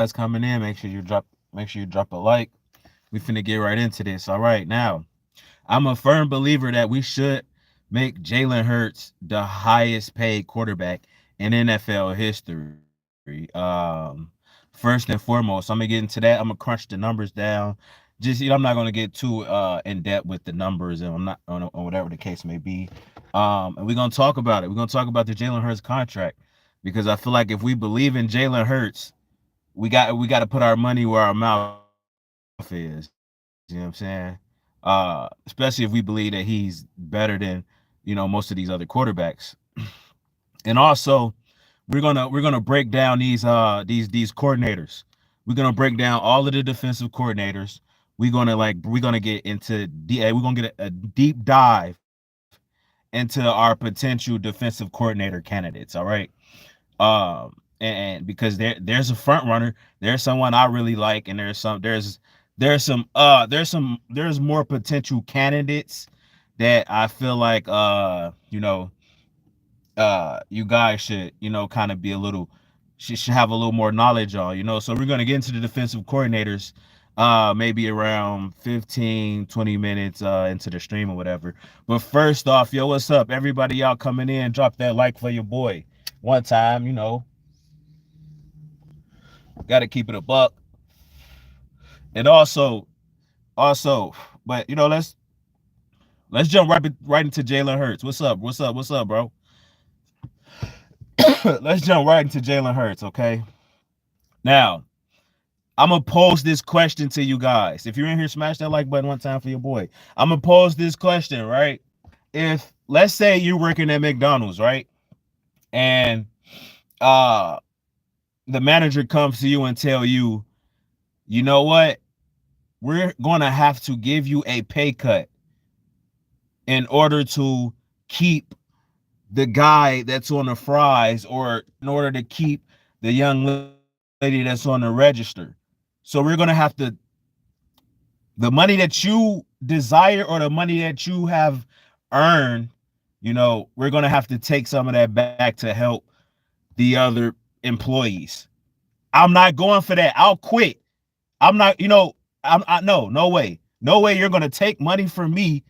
That's coming in. Make sure you drop a like. We finna get right into this. All right, now I'm a firm believer that we should make Jalen Hurts the highest paid quarterback in NFL history. First and foremost, I'm gonna get into that. I'm gonna crunch the numbers down. Just I'm not gonna get too in depth with the numbers, and I'm not on whatever the case may be. And we're gonna talk about it. We're gonna talk about the Jalen Hurts contract because I feel like if we believe in Jalen Hurts, we got to put our money where our mouth is. You know what I'm saying? Especially if we believe that he's better than most of these other quarterbacks. And also, we're gonna break down these coordinators. We're gonna break down all of the defensive coordinators. We're gonna get into we're gonna get a deep dive into our potential defensive coordinator candidates. All right. And because there's a front runner, there's someone I really like, and there's more potential candidates that I feel like you guys should kind of be a little should have a little more knowledge on, so we're going to get into the defensive coordinators maybe around 15-20 minutes into the stream or whatever. But first off, yo, what's up everybody? Y'all coming in, drop that like for your boy one time. Got to keep it a buck. And also but let's jump right into Jalen Hurts. What's up, bro? Let's jump right into Jalen Hurts. Okay, now I'm gonna pose this question to you guys. If you're in here, smash that like button one time for your boy. I'm gonna pose this question, right? If let's say you're working at McDonald's, right, and uh the manager comes to you and tell you, you know what, we're gonna have to give you a pay cut in order to keep the guy that's on the fries, or in order to keep the young lady that's on the register. So we're gonna have to, the money that you desire or the money that you have earned, we're gonna have to take some of that back to help the other employees. I'm not going for that. I'll quit. I'm not, no way. No way you're gonna take money from me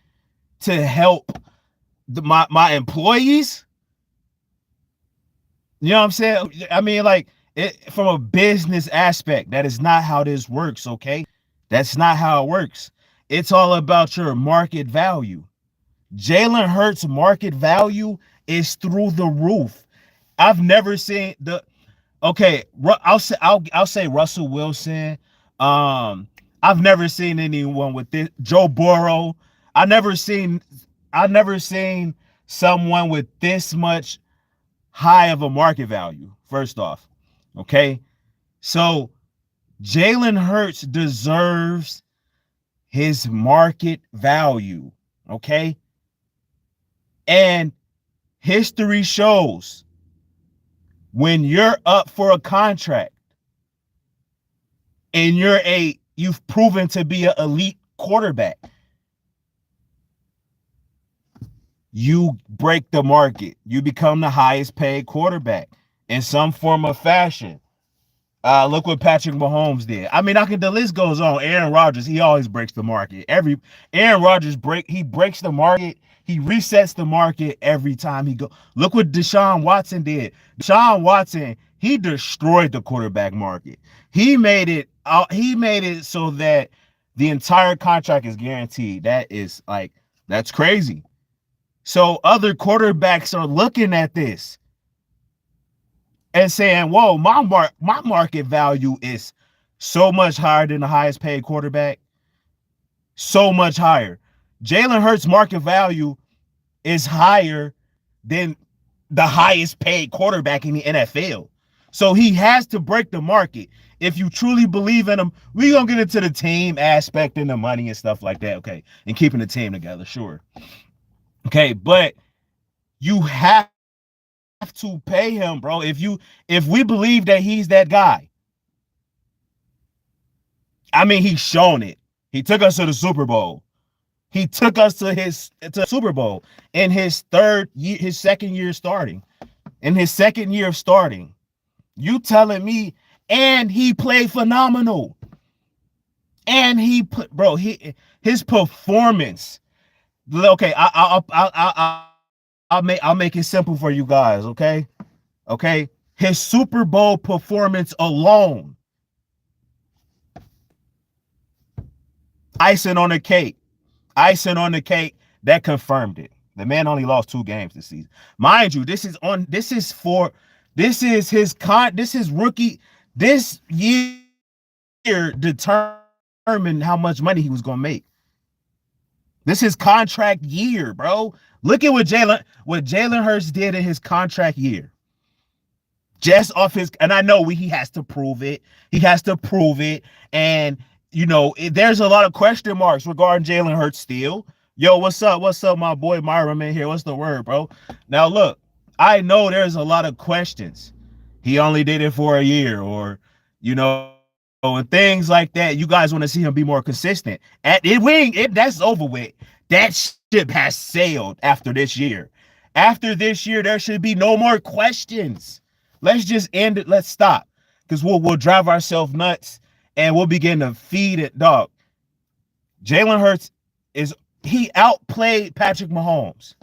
to help my employees. You know what I'm saying? I mean, like, from a business aspect, that is not how this works, okay? That's not how it works. It's all about your market value. Jalen Hurts' market value is through the roof. I've never seen okay, I'll say Russell Wilson. I've never seen anyone with this. Joe Burrow. I never seen someone with this much high of a market value. First off, okay, so Jalen Hurts deserves his market value, okay, and history shows when you're up for a contract and you've proven to be an elite quarterback, you break the market. You become the highest paid quarterback in some form of fashion. Look what Patrick Mahomes did. I mean, the list goes on. Aaron Rodgers, he always breaks the market. Aaron Rodgers breaks the market. He resets the market every time he go. Look what Deshaun Watson did. Deshaun Watson, he destroyed the quarterback market. He made it so that the entire contract is guaranteed. That's crazy. So other quarterbacks are looking at this and saying, whoa, my market value is so much higher than the highest paid quarterback. So much higher. Jalen Hurts' market value is higher than the highest paid quarterback in the NFL. So he has to break the market. If you truly believe in him, we're going to get into the team aspect and the money and stuff like that. Okay. And keeping the team together. Sure. Okay. But you have to pay him, bro. If we believe that he's that guy, I mean, he's shown it. He took us to the Super Bowl. He took us to Super Bowl in his second year starting. In his second year of starting. You telling me and he played phenomenal. And he put, bro, his performance. Okay, I'll make it simple for you guys. Okay. His Super Bowl performance alone, icing on the cake, icing on the cake that confirmed it. The man only lost 2 games this season, mind you. This is rookie. This year determined how much money he was gonna make. This is contract year, bro. Look at what Jalen Hurts did in his contract year. Just off his, and I know he has to prove it. He has to prove it. And there's a lot of question marks regarding Jalen Hurts still. Yo, what's up? What's up, my boy Myram in here? What's the word, bro? Now look, I know there's a lot of questions. He only did it for a year, or and things like that. You guys want to see him be more consistent. That's over with. That ship has sailed after this year. After this year, there should be no more questions. Let's just end it. Let's stop. Because we'll drive ourselves nuts and we'll begin to feed it, dog. Jalen Hurts he outplayed Patrick Mahomes.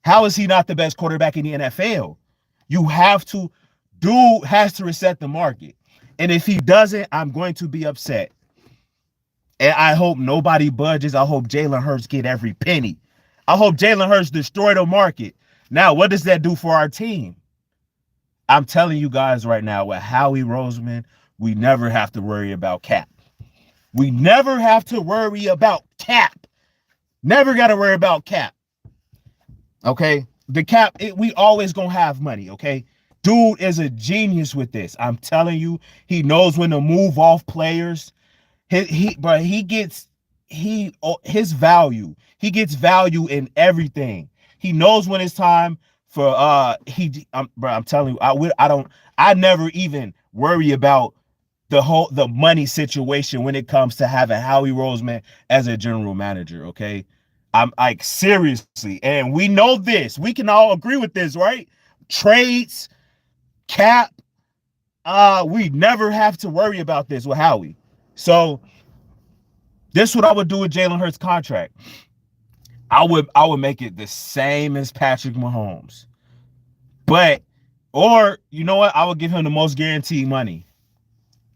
How is he not the best quarterback in the NFL? Dude has to reset the market. And if he doesn't, I'm going to be upset. And I hope nobody budges. I hope Jalen Hurts get every penny. I hope Jalen Hurts destroy the market. Now, what does that do for our team? I'm telling you guys right now, with Howie Roseman, we never have to worry about cap. We never have to worry about cap. Never got to worry about cap. Okay? The cap, we always going to have money, okay? Dude is a genius with this. I'm telling you, he knows when to move off players. His value. He gets value in everything. He knows when it's time for I'm telling you, I never even worry about the money situation when it comes to having Howie Roseman as a general manager, okay? I'm like, seriously, and we know this. We can all agree with this, right? Trades, cap, we never have to worry about this with Howie. So this is what I would do with Jalen Hurts' contract. I would make it the same as Patrick Mahomes. Or you know what? I would give him the most guaranteed money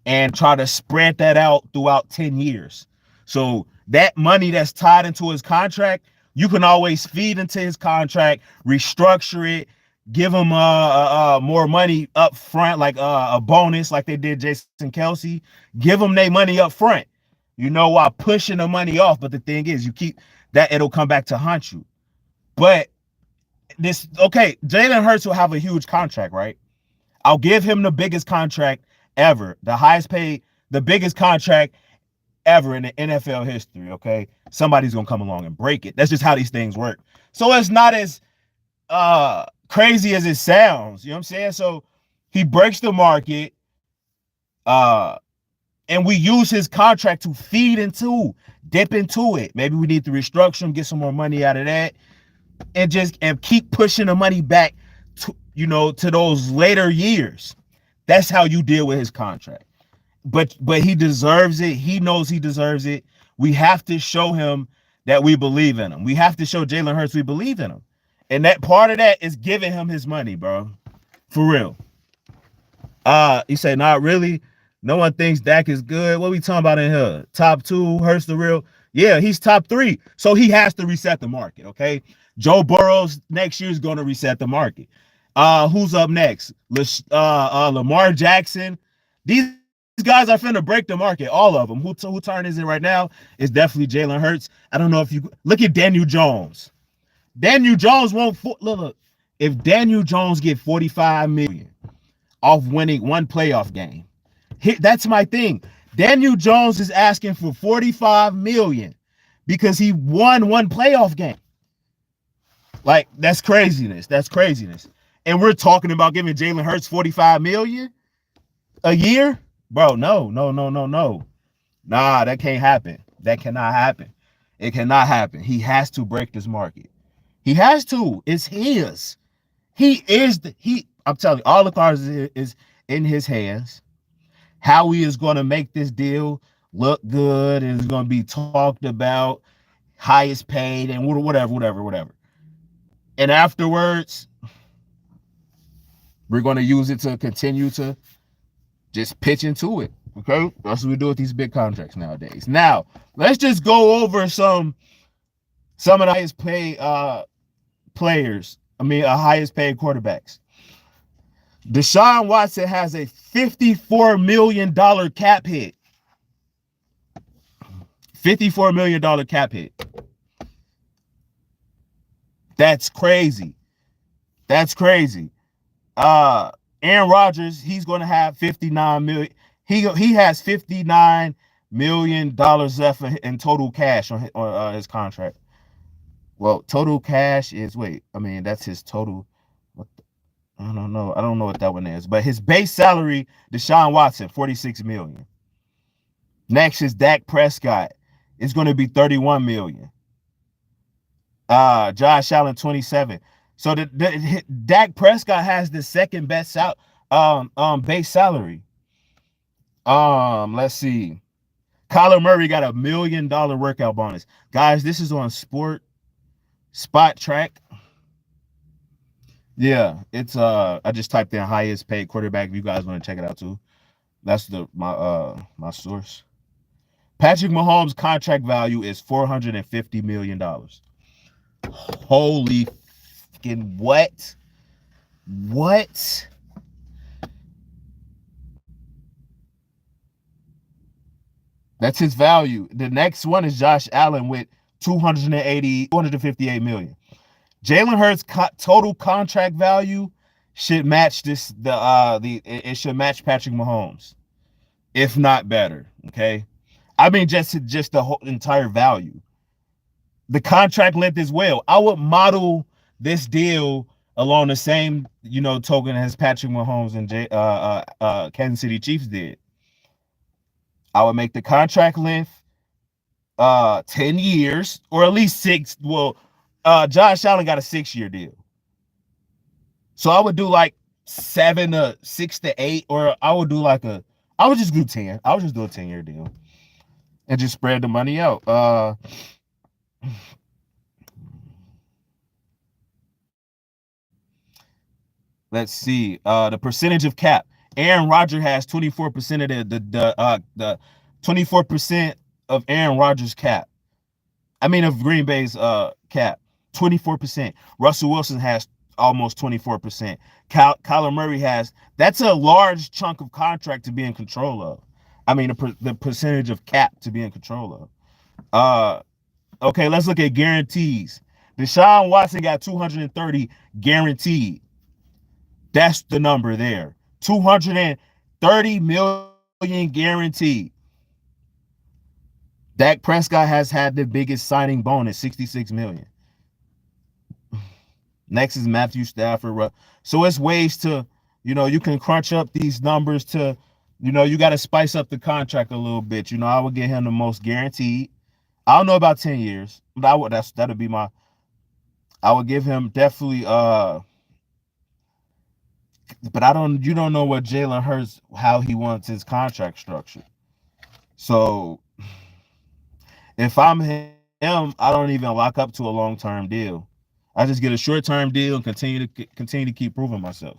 and try to spread that out throughout 10 years. So that money that's tied into his contract, you can always feed into his contract, restructure it, give him more money up front, like a bonus, like they did Jason Kelsey. Give them their money up front, while pushing the money off. But the thing is, you keep that, it'll come back to haunt you. But Jalen Hurts will have a huge contract, right? I'll give him the biggest contract ever, the highest paid, the biggest contract ever in the NFL history, okay? Somebody's going to come along and break it. That's just how these things work. So it's not as crazy as it sounds, you know what I'm saying? So he breaks the market, and we use his contract to dip into it. Maybe we need to restructure him, get some more money out of that, and keep pushing the money back to those later years. That's how you deal with his contract. But he deserves it. He knows he deserves it. We have to show him that we believe in him. We have to show Jalen Hurts we believe in him. And that part of that is giving him his money, bro. For real. You say, not really. No one thinks Dak is good. What we talking about in here? Top 2, Hurts the real. Yeah, he's top 3. So he has to reset the market, okay? Joe Burrows next year is going to reset the market. Who's up next? Lamar Jackson. These guys are finna break the market, all of them. Who turn is it right now? It's definitely Jalen Hurts. I don't know if you look at Daniel Jones. Daniel Jones won't look. If Daniel Jones get $45 million off winning one playoff game, that's my thing. Daniel Jones is asking for $45 million because he won one playoff game. Like, that's craziness. That's craziness. And we're talking about giving Jalen Hurts $45 million a year? Bro, no. Nah, that can't happen. That cannot happen. It cannot happen. He has to break this market. He has to. It's his. I'm telling you, all the cards is in his hands. how he is going to make this deal look good and it's going to be talked about, highest paid, and whatever. And afterwards, we're going to use it to continue to just pitch into it. Okay, that's what we do with these big contracts nowadays. Now, let's just go over some of the highest paid players. Highest paid quarterbacks. Deshaun Watson has a $54 million cap hit. $54 million cap hit. That's crazy. That's crazy. Aaron Rodgers, he's going to have 59 million. He has $59 million left in total cash on his contract. Well, total cash is that's his total. What I don't know. I don't know what that one is. But his base salary, Deshaun Watson, 46 million. Next is Dak Prescott. It's going to be 31 million. Josh Allen, 27. So the Dak Prescott has the second best base salary. Let's see. Kyler Murray got $1 million workout bonus. Guys, this is on Spot Track. Yeah, it's I just typed in highest paid quarterback. If you guys want to check it out too, that's my source. Patrick Mahomes' contract value is $450 million. Holy fucking what? What? That's his value. The next one is Josh Allen with 258 million. Jalen Hurts' total contract value should match it should match Patrick Mahomes, if not better. Okay, just the whole entire value. The contract length as well. I would model this deal along the same token as Patrick Mahomes and Kansas City Chiefs did. I would make the contract length 10 years or at least 6. Well, Josh Allen got a 6-year deal. So I would do like 7 to 6 to 8, or I would just do 10. I would just do a 10-year deal and just spread the money out. Let's see. The percentage of cap. Aaron Rodgers has 24% of the 24% of Aaron Rodgers' cap. Of Green Bay's cap. 24%. Russell Wilson has almost 24%. Kyler Murray has. That's a large chunk of contract to be in control of. The percentage of cap to be in control of. Okay, let's look at guarantees. Deshaun Watson got 230 guaranteed. That's the number there. 230 million guaranteed. Dak Prescott has had the biggest signing bonus, 66 million. Next is Matthew Stafford. So it's ways to, you can crunch up these numbers to, you got to spice up the contract a little bit. I would get him the most guaranteed. I don't know about 10 years, but I would give him definitely but you don't know what Jalen Hurts, how he wants his contract structured. So if I'm him, I don't even lock up to a long-term deal. I just get a short-term deal and continue to keep proving myself.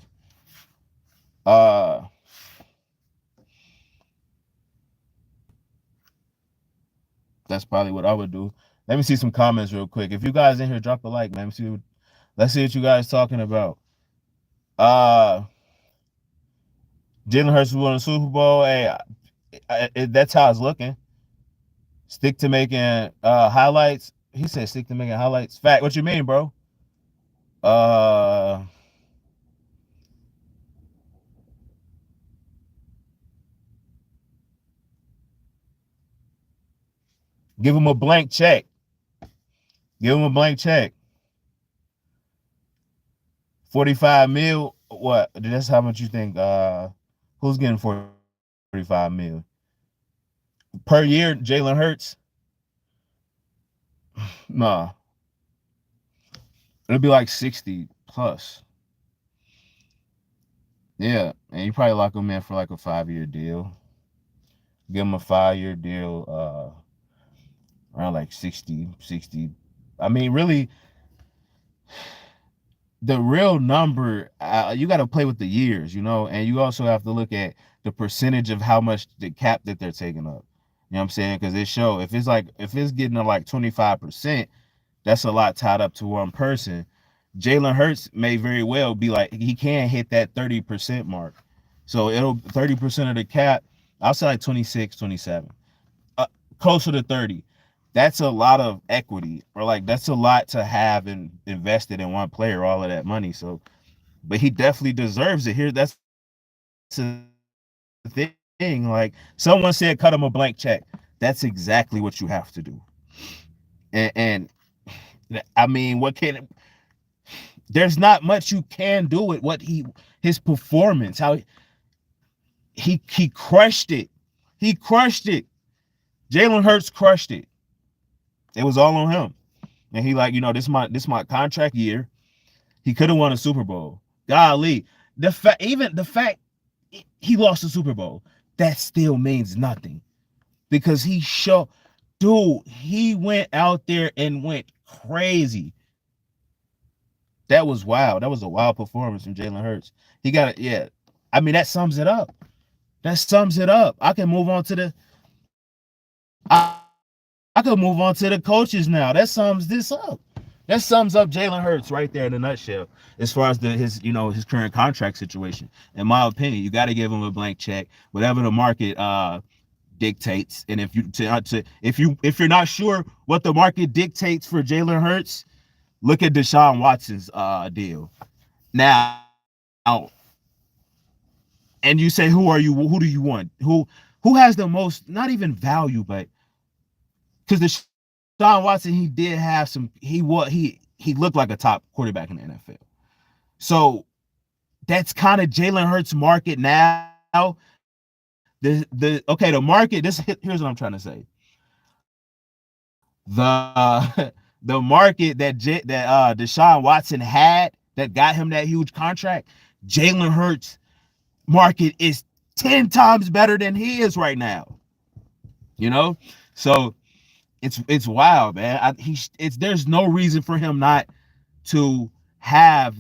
That's probably what I would do. Let me see some comments real quick. If you guys in here, drop a like, man. Let's see what you guys talking about. Jalen Hurts won the Super Bowl. Hey, that's how it's looking. Stick to making highlights. He said stick to making highlights. Fact. What you mean, bro? Give him a blank check. Give him a blank check. 45 mil. What? That's how much you think? Who's getting 45 mil per year? Jalen Hurts? Nah. It'll be like 60 plus. Yeah, and you probably lock him in for like a 5-year deal. Give him a 5-year deal, around like 60. I mean, really, the real number, you got to play with the years, and you also have to look at the percentage of how much the cap that they're taking up. You know what I'm saying? Because it show if it's getting to like 25%, that's a lot tied up to one person. Jalen Hurts may very well be like he can hit that 30% mark. So it'll 30% of the cap. I'll say like 26, 27, closer to 30. That's a lot of equity, or like that's a lot to have invested in one player, all of that money. So, but he definitely deserves it. Here, that's the thing. Like someone said, cut him a blank check. That's exactly what you have to do. And I mean, there's not much you can do with his performance. How he crushed it. He crushed it. Jalen Hurts crushed it. It was all on him. And he like, this my contract year. He could have won a Super Bowl. Golly. The fact he lost the Super Bowl, that still means nothing. Because he went out there and went crazy. That was wild. That was a wild performance from Jalen Hurts. He got it. Yeah. I mean, that sums it up. That sums it up. I can move on to I could move on to the coaches now. That sums this up. That sums up Jalen Hurts right there in a nutshell, as far as his current contract situation. In my opinion, you got to give him a blank check, whatever the market dictates. And if you're not sure what the market dictates for Jalen Hurts, look at Deshaun Watson's deal. Now, and you say, who are you? Who do you want? Who has the most, not even value, but because Deshaun Watson, he did have some. He looked like a top quarterback in the NFL. So that's kind of Jalen Hurts' market now. The market. Here's what I'm trying to say. The market that Deshaun Watson had that got him that huge contract, Jalen Hurts' market is 10 times better than he is right now. So it's wild, man. There's no reason for him not to have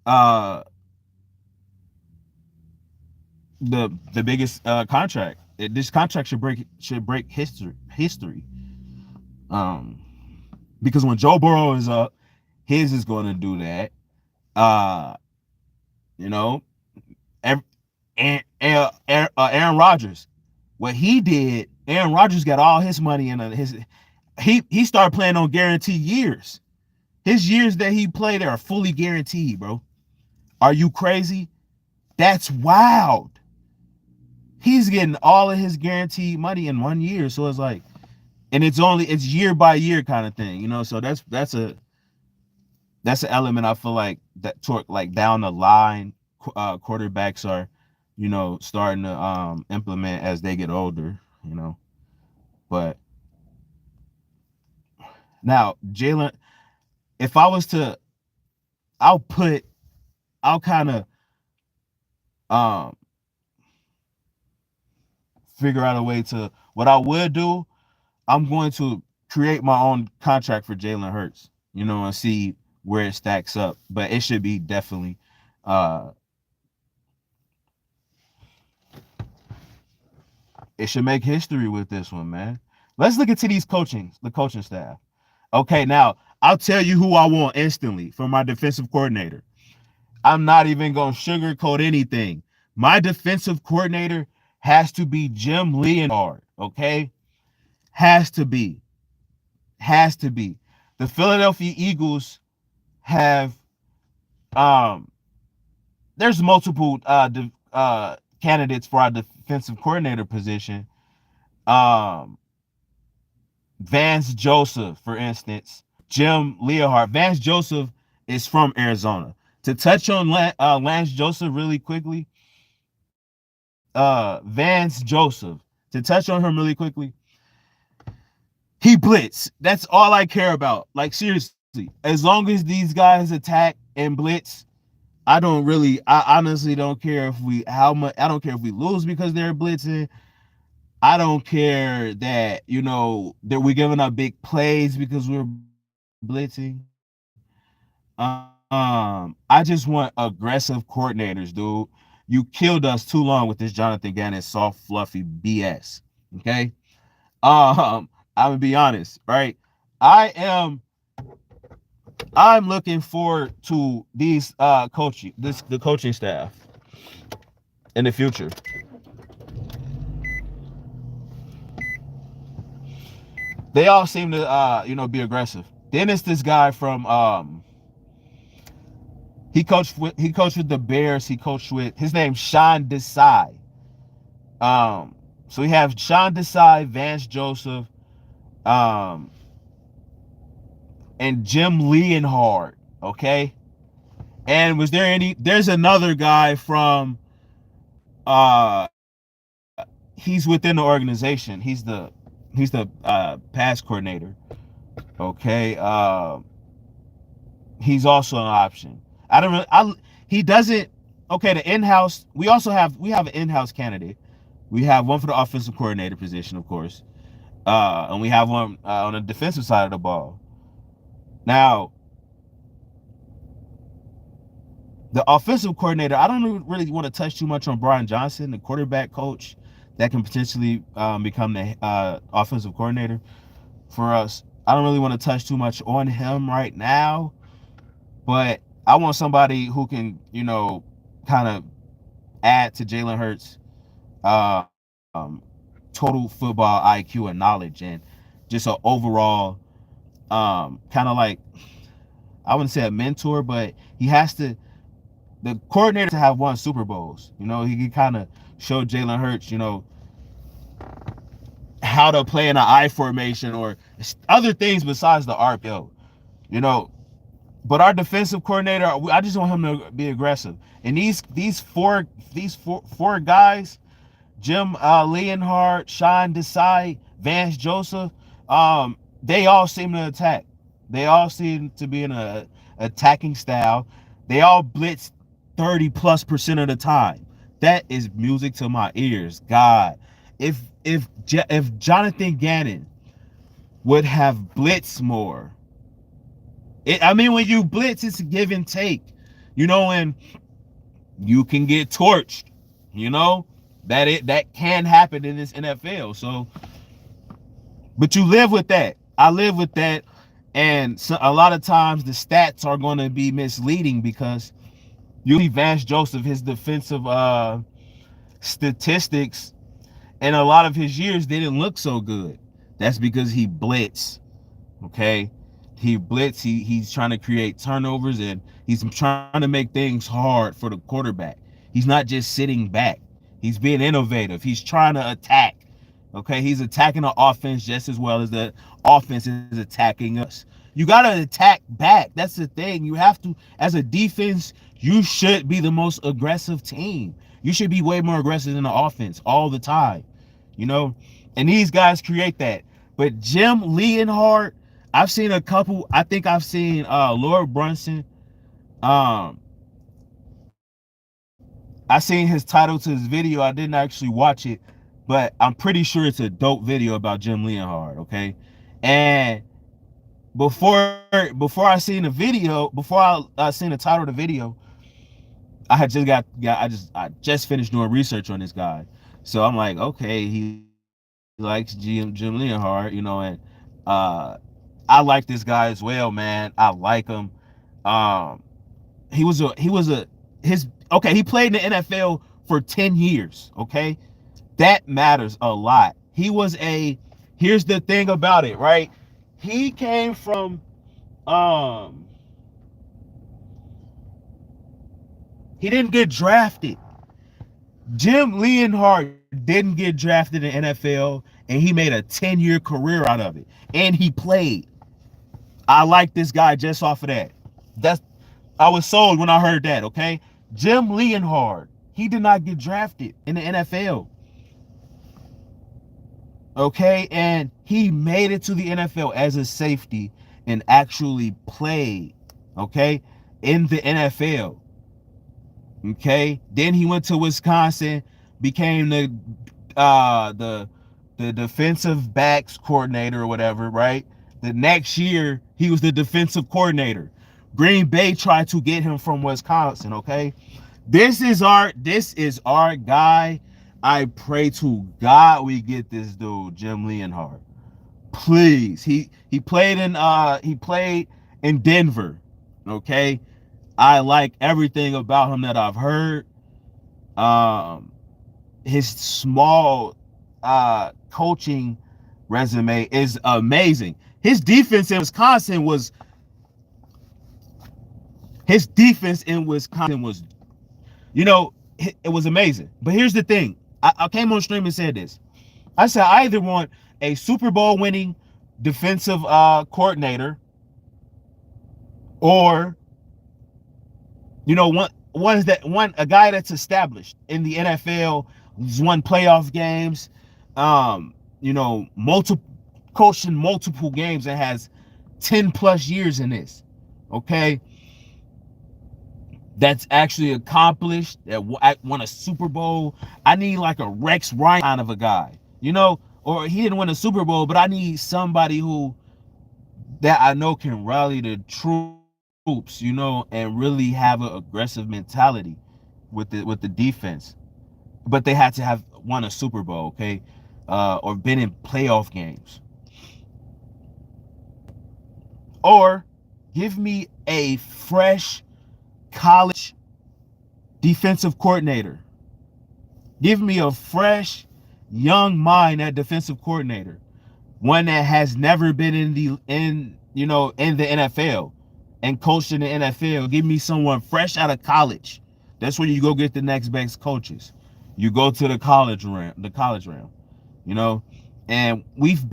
uh the biggest contract. This contract should break history. Um, because when Joe Burrow is up, his is going to do that. Uh, you know, Aaron Rodgers, what he did, Aaron Rodgers got all his money in he started playing on guaranteed years. His years that he played are fully guaranteed, bro. Are you crazy? That's wild. He's getting all of his guaranteed money in 1 year. So it's like, and it's year by year kind of thing, so that's an element I feel like that like down the line quarterbacks are starting to implement as they get older. But now Jalen, if I was to, I'll kind of figure out a way to, what I would do, I'm going to create my own contract for Jalen Hurts, and see where it stacks up. But it should be definitely it should make history with this one, man. Let's look into the coaching staff. Okay, now I'll tell you who I want instantly for my defensive coordinator. I'm not even going to sugarcoat anything. My defensive coordinator has to be Jim Leonhard, okay? Has to be. The Philadelphia Eagles have there's multiple candidates for our defensive coordinator position. Vance Joseph, for instance, Jim Leonhard. Vance Joseph is from Arizona. To touch on Lance Joseph really quickly, Vance Joseph. To touch on him really quickly, he blitz. That's all I care about. Like, seriously, as long as these guys attack and blitz, I honestly don't care if we lose because they're blitzing. I don't care that, that we're giving up big plays because we're blitzing. I just want aggressive coordinators, dude. You killed us too long with this Jonathan Gannon soft, fluffy BS. Okay. I'm gonna be honest, right? I am I'm looking forward to these the coaching staff in the future. They all seem to be aggressive. Then it's this guy from he coached with the Bears. He coached with his name's Sean Desai. Um, so we have Sean Desai, Vance Joseph, um, and Jim Leonhard. Okay, and was there any? There's another guy from he's within the organization. He's the pass coordinator. Okay, he's also an option. I don't really. He doesn't. Okay, the in-house. We have an in-house candidate. We have one for the offensive coordinator position, of course, and we have one on the defensive side of the ball. Now, the offensive coordinator. I don't really want to touch too much on Brian Johnson, the quarterback coach, that can potentially become the offensive coordinator for us. I don't really want to touch too much on him right now, but I want somebody who can, kind of add to Jalen Hurts' total football IQ and knowledge, and just an overall kind of like, I wouldn't say a mentor, but he has to. The coordinator to have won Super Bowls. He can kind of show Jalen Hurts, how to play in an I formation or other things besides the RPO. You know, but our defensive coordinator, I just want him to be aggressive. And these four guys, Jim Leonhard, Sean Desai, Vance Joseph, they all seem to attack. They all seem to be in a attacking style. They all blitz 30+% of the time. That is music to my ears. God, if Jonathan Gannon would have blitzed more, I mean, when you blitz, it's a give and take, and you can get torched, that can happen in this NFL. So, but you live with that. I live with that, and so a lot of times the stats are going to be misleading because you see Vance Joseph, his defensive statistics, and a lot of his years didn't look so good. That's because he blitzed. Okay, he blitz. He's trying to create turnovers, and he's trying to make things hard for the quarterback. He's not just sitting back. He's being innovative. He's trying to attack. Okay, he's attacking the offense just as well as the offense is attacking us. You got to attack back. That's the thing. You have to, as a defense, you should be the most aggressive team. You should be way more aggressive than the offense all the time. And these guys create that. But Jim Leonhard, I've seen a couple. I think I've seen Lord Brunson. I seen his title to his video. I didn't actually watch it, but I'm pretty sure it's a dope video about Jim Leonhard. Okay, and before I seen the video, before I seen the title of the video, I had just I just finished doing research on this guy. So I'm like, okay, he likes Jim Leonhard, and I like this guy as well, man. I like him. Um, he was a his okay. He played in the NFL for 10 years. Okay, that matters a lot. He was Here's the thing about it, right? He came from he didn't get drafted. Jim Leonhard didn't get drafted in the NFL, and he made a 10-year career out of it. And he played. I like this guy just off of that. I was sold when I heard that, okay? Jim Leonhard, he did not get drafted in the NFL. Okay, and he made it to the NFL as a safety and actually played, okay, in the NFL. Okay, then he went to Wisconsin, became the the defensive backs coordinator or whatever, right? The next year, he was the defensive coordinator. Green Bay tried to get him from Wisconsin, okay? This is our guy. I pray to God we get this dude, Jim Leonhard. Please. He played in Denver. Okay. I like everything about him that I've heard. Um his small coaching resume is amazing. His defense in Wisconsin was you know, it was amazing. But here's the thing. I came on stream and said this. I said I either want a Super Bowl winning defensive coordinator, or one a guy that's established in the NFL, who's won playoff games, multiple coaching multiple games, and has 10 plus years in this. Okay, that's actually accomplished, that won a Super Bowl. I need like a Rex Ryan kind of a guy, or he didn't win a Super Bowl, but I need somebody who that I know can rally the troops, and really have an aggressive mentality with the defense. But they had to have won a Super Bowl, okay, or been in playoff games, or give me a fresh college defensive coordinator. Give me a fresh, young mind at defensive coordinator, one that has never been in the NFL and coached in the NFL. Give me someone fresh out of college. That's where you go get the next best coaches. You go to the college realm, and we've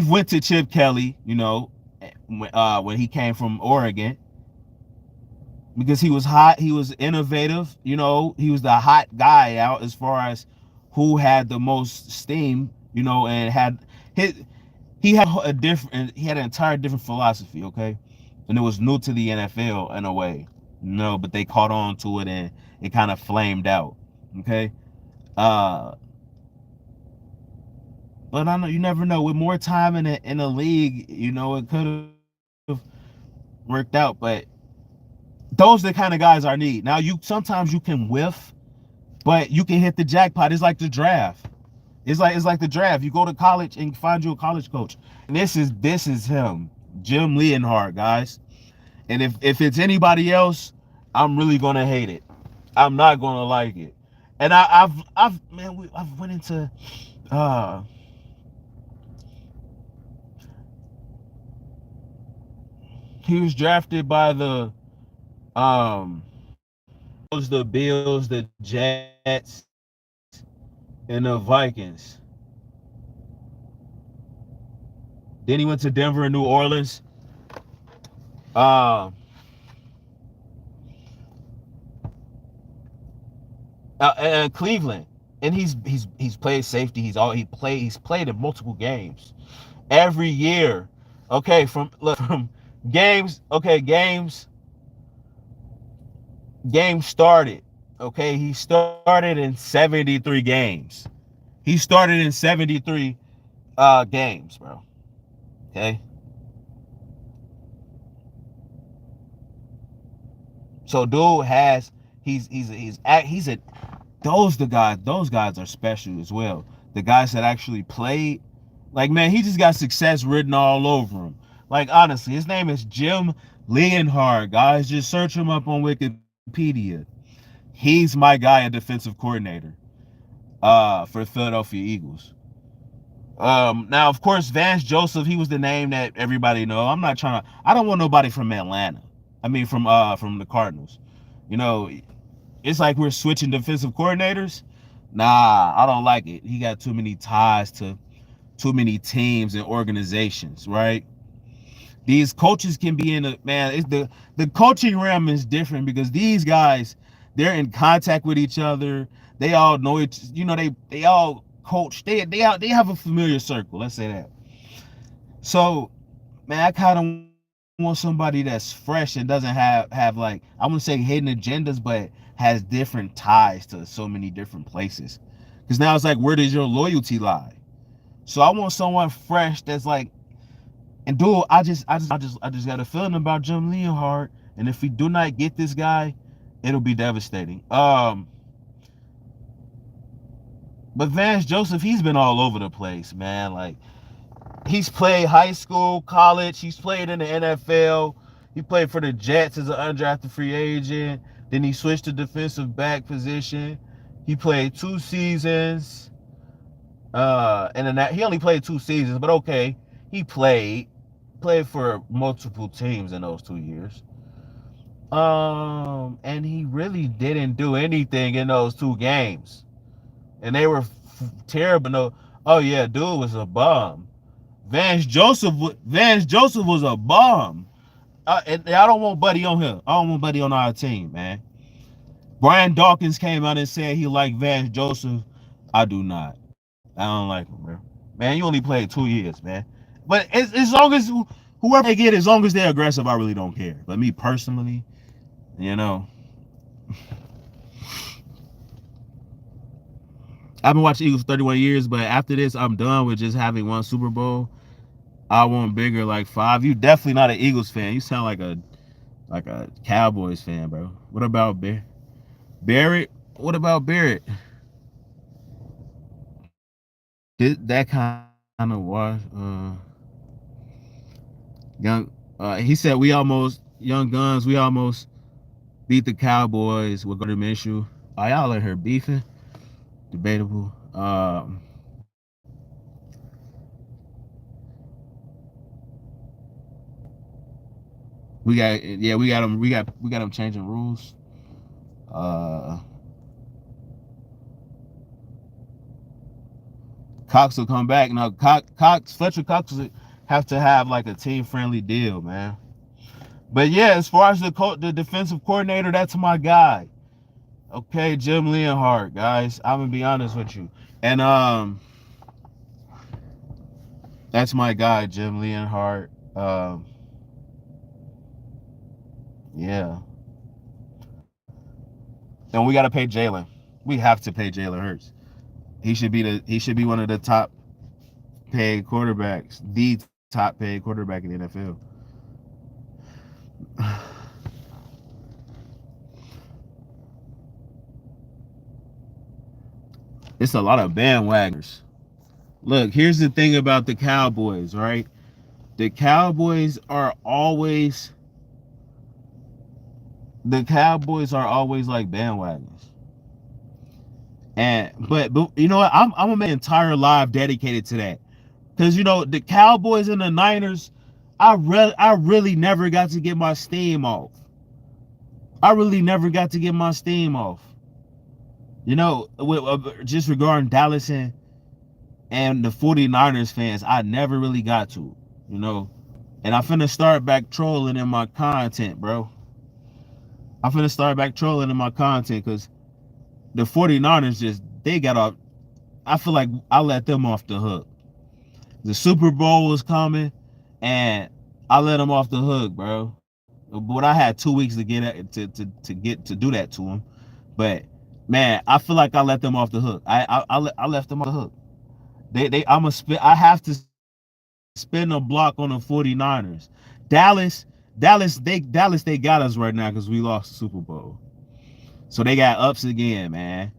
went to Chip Kelly, when he came from Oregon, because he was hot, he was innovative, he was the hot guy out as far as who had the most steam, and he had an entire different philosophy, okay, and it was new to the NFL in a way, but they caught on to it and it kind of flamed out, okay. But I know you never know. With more time in the league, it could have worked out. But those are the kind of guys I need. Now, sometimes you can whiff, but you can hit the jackpot. It's like the draft. It's like the draft. You go to college and find you a college coach. And this is him, Jim Leonhard, guys. And if it's anybody else, I'm really gonna hate it. I'm not gonna like it. And I've went into he was drafted by the Bills, the Jets, and the Vikings. Then he went to Denver and New Orleans. And Cleveland. And he's played safety. He's played in multiple games every year. Okay, from games. Okay, games started. Okay, he started in 73 games. He started in 73 games, bro. Okay. So dude those guys are special as well. The guys that actually played, like, man, he just got success written all over him. Like, honestly, his name is Jim Leonhard, guys. Just search him up on Wikipedia. He's my guy, a defensive coordinator for the Philadelphia Eagles. Now, of course, Vance Joseph, he was the name that everybody know. I don't want nobody from Atlanta. I mean, from the Cardinals. It's like we're switching defensive coordinators. Nah, I don't like it. He got too many ties to too many teams and organizations, right? These coaches can be the coaching realm is different because these guys, they're in contact with each other. They all know it. They all coach. They have a familiar circle. Let's say that. So, man, I kind of want somebody that's fresh and doesn't have like, I wouldn't say hidden agendas, but has different ties to so many different places. Because now it's like, where does your loyalty lie? So I want someone fresh that's like, and dude, I just got a feeling about Jim Leonhard, and if we do not get this guy, it'll be devastating. But Vance Joseph, he's been all over the place, man. Like, he's played high school, college, he's played in the NFL. He played for the Jets as an undrafted free agent. Then he switched to defensive back position. He played 2 seasons. And then he only played 2 seasons, but okay, he played for multiple teams in those 2 years. And he really didn't do anything in those 2 games, and they were terrible. No, oh yeah, dude was a bum. Vance Joseph was a bum. And I don't want Buddy on here. I don't want Buddy on our team, man. Brian Dawkins came out and said he liked Vance Joseph. I do not. I don't like him, bro. Man, you only played 2 years, man. But as long as whoever they get, as long as they're aggressive, I really don't care. But me personally, you know, I've been watching Eagles 31 years, but after this, I'm done with just having one Super Bowl. I want bigger, like 5. You definitely not an Eagles fan. You sound like a Cowboys fan, bro. What about Barrett? What about Barrett? That kind of wash. He said Young Guns. We almost beat the Cowboys with Gardner Minshew. Oh, y'all in here beefing? Debatable. We got them changing rules. Cox will come back. Now Fletcher Cox will have to have like a team friendly deal, man. But yeah, as far as the defensive coordinator, that's my guy. Okay, Jim Leonhard, guys. I'm gonna be honest with you. And that's my guy, Jim Leonhard. Yeah. And we gotta pay Jalen. We have to pay Jalen Hurts. He should be one of the top paid quarterbacks, the top paid quarterback in the NFL. It's a lot of bandwagoners. Look, here's the thing about the Cowboys, right? The Cowboys are always like bandwagons. But you know what? I'm gonna make an entire live dedicated to that. Because you know, the Cowboys and the Niners, I really never got to get my steam off. You know, just regarding Dallas and the 49ers fans, I never really got to, you know. And I'm finna start back trolling in my content, bro. Because the 49ers they got off. I feel like I let them off the hook. The Super Bowl was coming, and I let them off the hook, bro. But I had 2 weeks to get to do that to them. But man, I feel like I let them off the hook. I left them off the hook. I have to spin a block on the 49ers. Dallas, they got us right now because we lost the Super Bowl. So they got ups again, man.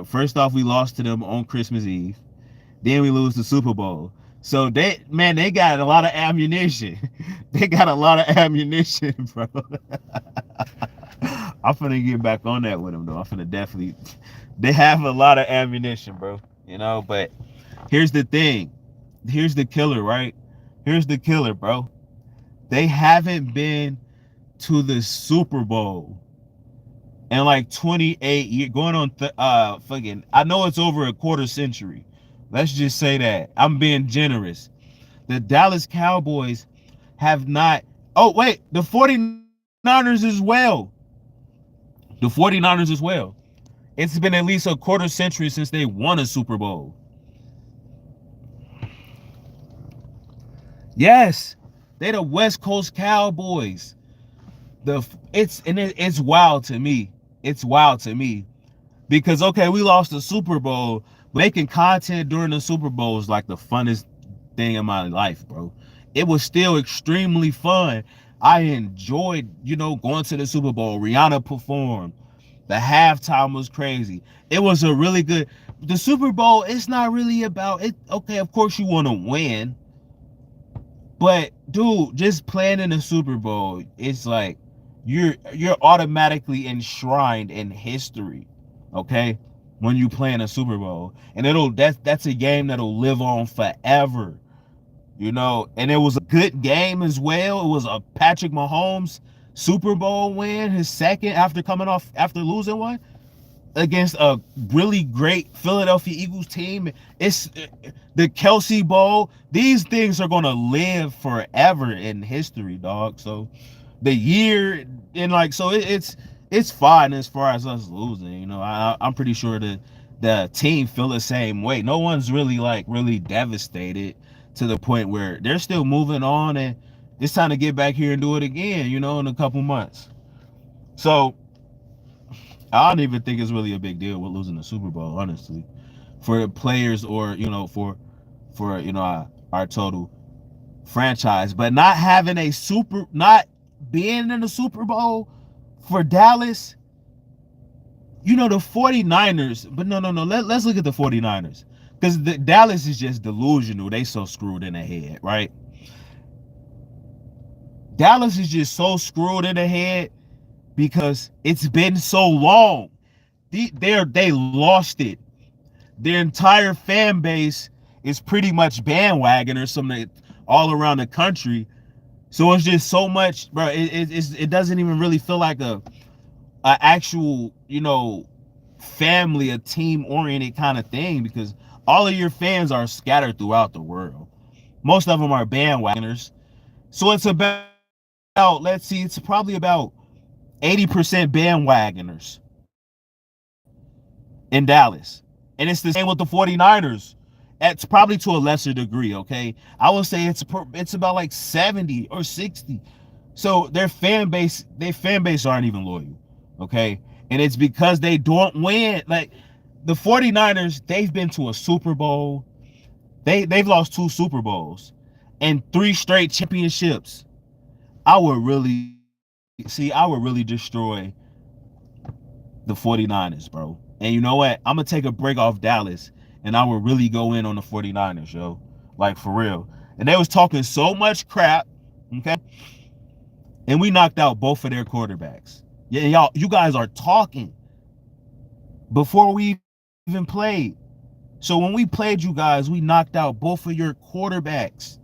First off, we lost to them on Christmas Eve. Then we lose the Super Bowl. So they got a lot of ammunition. Bro. I'm finna get back on that with them though. They have a lot of ammunition, bro. You know, but here's the thing. Here's the killer, right? Bro. They haven't been to the Super Bowl in like 28 years, going on fucking, I know it's over a quarter century. Let's just say that. I'm being generous. The Dallas Cowboys have not. Oh, wait. The 49ers as well. It's been at least a quarter century since they won a Super Bowl. Yes. They're the West Coast Cowboys. It's wild to me. Because okay, we lost the Super Bowl, but making content during the Super Bowl is like the funnest thing in my life, bro. It was still extremely fun. I enjoyed, going to the Super Bowl. Rihanna performed. The halftime was crazy. It was a really good. The Super Bowl, it's not really about it. Okay, of course you want to win, but dude, just playing in the Super Bowl, it's like you're automatically enshrined in history. Okay, when you play in a Super Bowl, and that's a game that'll live on forever. And it was a good game as well. It was a Patrick Mahomes Super Bowl win, his second after losing one against a really great Philadelphia Eagles team. It's the Kelsey Bowl. These things are gonna live forever in history, dog. So the year and like so it's fine as far as us losing. I'm pretty sure the team feel the same way. No one's really devastated to the point where they're still moving on, and it's time to get back here and do it again. In a couple months. So I don't even think it's really a big deal with losing the Super Bowl, honestly, for players or for our total franchise. But not being in the Super Bowl for Dallas, the 49ers. But no. Let's look at the 49ers, because Dallas is just delusional. They so screwed in the head, right? Dallas is just so screwed in the head because it's been so long. They lost it. Their entire fan base is pretty much bandwagon or something all around the country. So it's just so much, bro. It doesn't even really feel like a actual family, a team oriented kind of thing, because all of your fans are scattered throughout the world. Most of them are bandwagoners. So it's about, let's see, it's probably about 80% bandwagoners in Dallas. And it's the same with the 49ers. It's probably to a lesser degree, okay? I would say it's about like 70 or 60. So their fan base aren't even loyal, okay? And it's because they don't win. Like the 49ers, they've been to a Super Bowl. They've lost 2 Super Bowls and 3 straight championships. I would really destroy the 49ers, bro. And you know what? I'm going to take a break off Dallas, and I would really go in on the 49ers, yo. Like, for real. And they was talking so much crap, okay? And we knocked out both of their quarterbacks. Yeah, you guys are talking before we even played. So when we played you guys, we knocked out both of your quarterbacks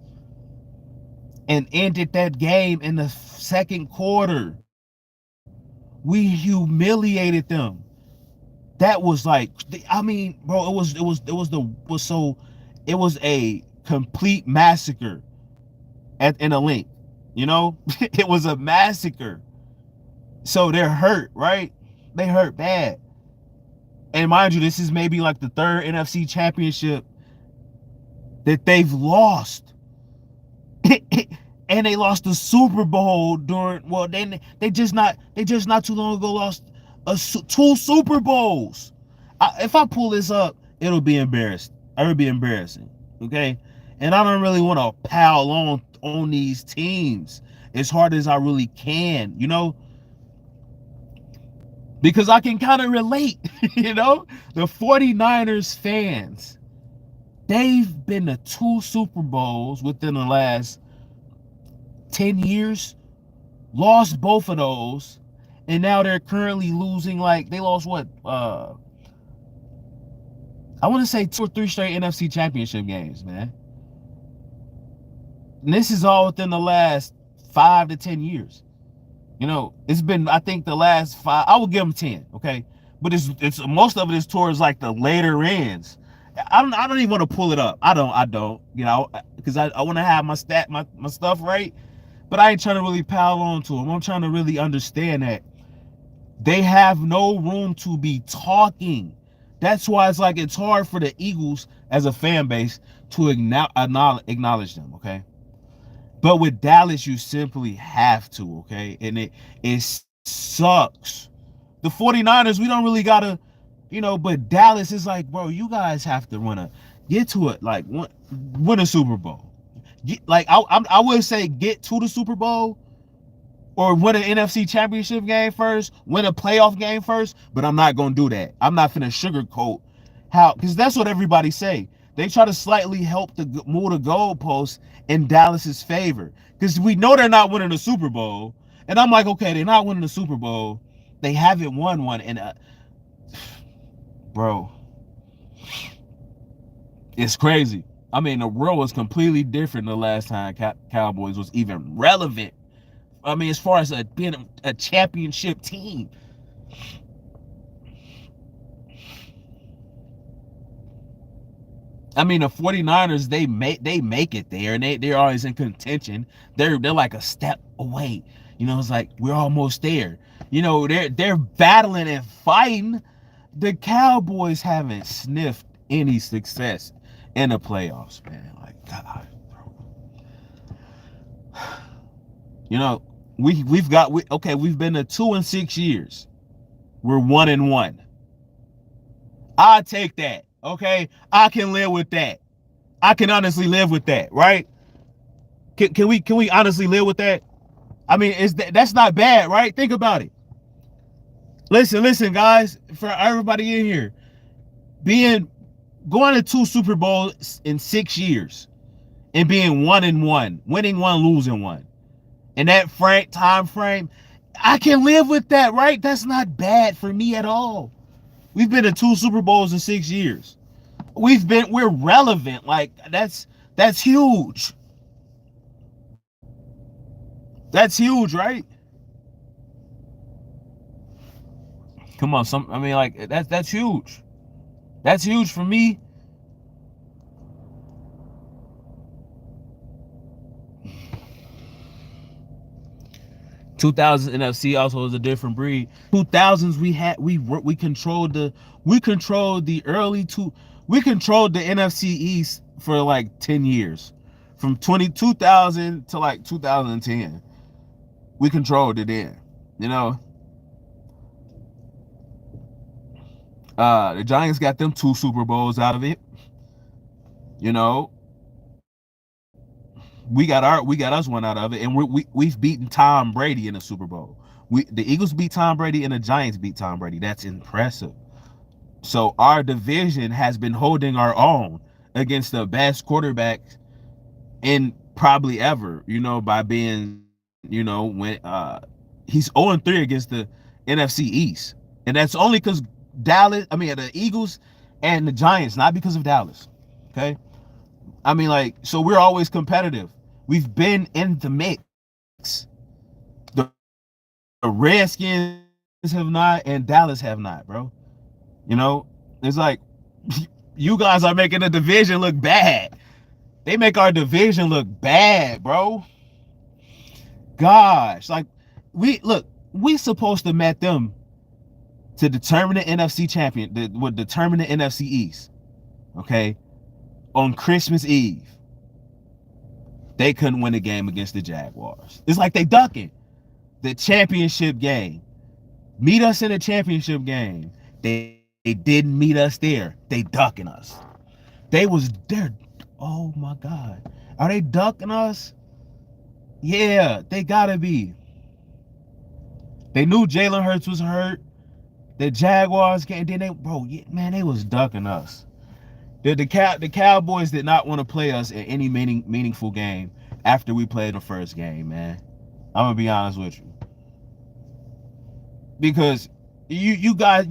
and ended that game in the second quarter. We humiliated them. That was like, I mean, bro, it was a complete massacre in a link. It was a massacre. So they're hurt, right? They hurt bad. And mind you, this is maybe like the third NFC championship that they've lost. And they lost the Super Bowl they just not too long ago lost 2 Super Bowls. If I pull this up, it'll be embarrassed. It'll be embarrassing, okay? And I don't really want to pile on these teams as hard as I really can, because I can kind of relate. The 49ers fans, they've been to 2 Super Bowls within the last 10 years, lost both of those, and now they're currently losing. Like, they lost what? I want to say 2 or 3 straight NFC championship games, man. And this is all within the last 5 to 10 years. It's been, I think, the last 5. I would give them 10, okay? But it's most of it is towards like the later ends. I don't even want to pull it up. I don't, because I want to have my stuff right. But I ain't trying to really pile on to them. I'm trying to really understand that they have no room to be talking. That's why it's hard for the Eagles as a fan base to acknowledge them, okay? But with Dallas, you simply have to, okay? And it sucks. The 49ers, we don't really gotta But Dallas is like, bro, you guys have to get to it, like win a Super Bowl. I would say get to the Super Bowl or win an NFC championship game first, win a playoff game first, but I'm not going to do that. I'm not finna sugarcoat because that's what everybody say. They try to slightly help move the goalposts in Dallas's favor because we know they're not winning the Super Bowl. And I'm like, okay, they're not winning the Super Bowl. They haven't won one. And, bro, it's crazy. I mean, the world was completely different the last time Cowboys was even relevant. I mean, as far as being a championship team. I mean, the 49ers, they make it there, and they're always in contention. They're like a step away. It's like we're almost there. They're battling and fighting. The Cowboys haven't sniffed any success in the playoffs, man. Like, God, bro. We've been to 2 in 6 years. We're 1-1. I'll take that. Okay, I can live with that. I can honestly live with that, right? Can we honestly live with that? I mean, that's not bad, right? Think about it. Listen, guys, for everybody in here, going to 2 Super Bowls in 6 years and being 1-1, winning 1, losing 1, in that time frame, I can live with that, right? That's not bad for me at all. We've been to 2 Super Bowls in 6 years. We're relevant. Like that's huge. That's huge, right? Come on, that's huge. That's huge for me. (2000s) NFC also is a different breed. 2000s we controlled the early two. We controlled the NFC East for like 10 years, from 2000 to like 2010. We controlled it then. The Giants got them 2 Super Bowls out of it. We got us one out of it, and we've beaten Tom Brady in a Super Bowl. The Eagles beat Tom Brady and the Giants beat Tom Brady. That's impressive. So our division has been holding our own against the best quarterbacks in probably ever. By being, when he's 0-3 against the NFC East, and that's only because the Eagles and the Giants, not because of Dallas. Okay, I mean, so we're always competitive. We've been in the mix. The Redskins have not, and Dallas have not, bro. It's like you guys are making the division look bad. They make our division look bad, bro. Gosh, we supposed to met them to determine the NFC champion, would determine the NFC East. Okay, on Christmas Eve, they couldn't win a game against the Jaguars. It's like they ducking the championship game. Meet us in the championship game. They didn't meet us there. They ducking us. Oh my God. Are they ducking us? Yeah, they gotta be. They knew Jalen Hurts was hurt. The Jaguars came, they was ducking us. The Cowboys did not want to play us in any meaningful game after we played the first game, man. I'm gonna be honest with you. Because you guys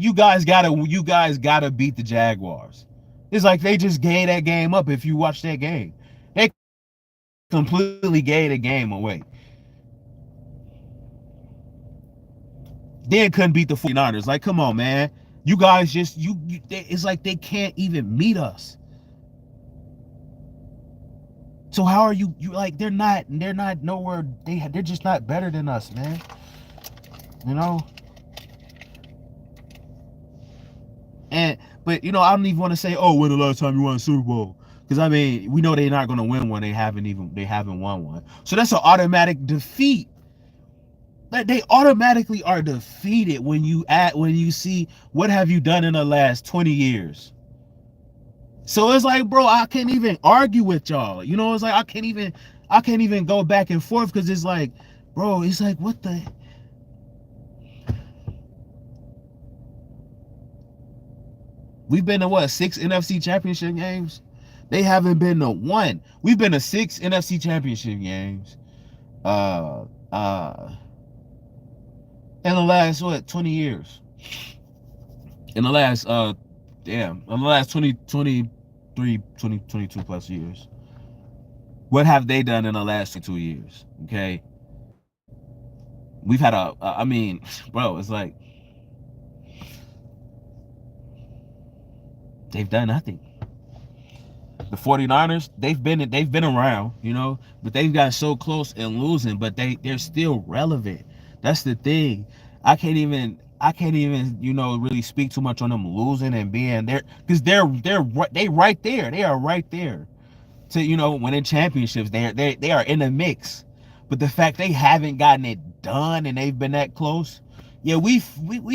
gotta beat the Jaguars. It's like they just gave that game up. If you watch that game, they completely gave the game away. Then couldn't beat the 49ers. Like, come on, man. You guys it's like they can't even meet us. So how are you like, they're not nowhere, they're just not better than us, man. But I don't even want to say, oh, when the last time you won a Super Bowl? Because I mean, we know they're not going to win one. They haven't won one. So that's an automatic defeat. Like they automatically are defeated when you see what have you done in the last 20 years. So it's like, bro, I can't even argue with y'all. You know, it's like I can't even go back and forth because it's like, bro, it's like what the we've been to what 6 NFC championship games? They haven't been to one. We've been to 6 NFC championship games. Uh uh in the last what 20 years. In the last in the last 22 plus years. What have they done in the last 2 years? Okay. We've had I mean, bro, it's like they've done nothing. The 49ers, they've been around, you know, but they've got so close and losing, but they're still relevant. That's the thing. I can't even, you know, really speak too much on them losing and being there because they right there. They are right there to, you know, winning championships. They are in the mix. But the fact they haven't gotten it done and they've been that close, yeah, we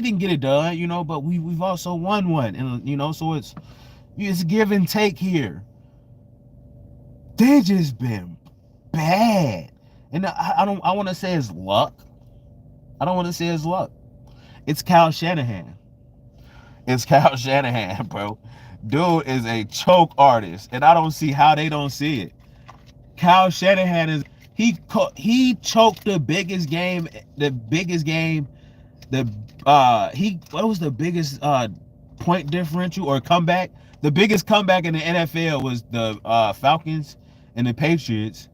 didn't get it done, you know, but we've also won one, and you know, so it's give and take here. They just been bad, and I want to say it's luck. I don't want to say it's luck. It's Kyle Shanahan. It's Kyle Shanahan, bro. Dude is a choke artist, and I don't see how they don't see it. Kyle Shanahan is he choked the biggest game, what was the biggest point differential or comeback? The biggest comeback in the NFL was the Falcons and the Patriots.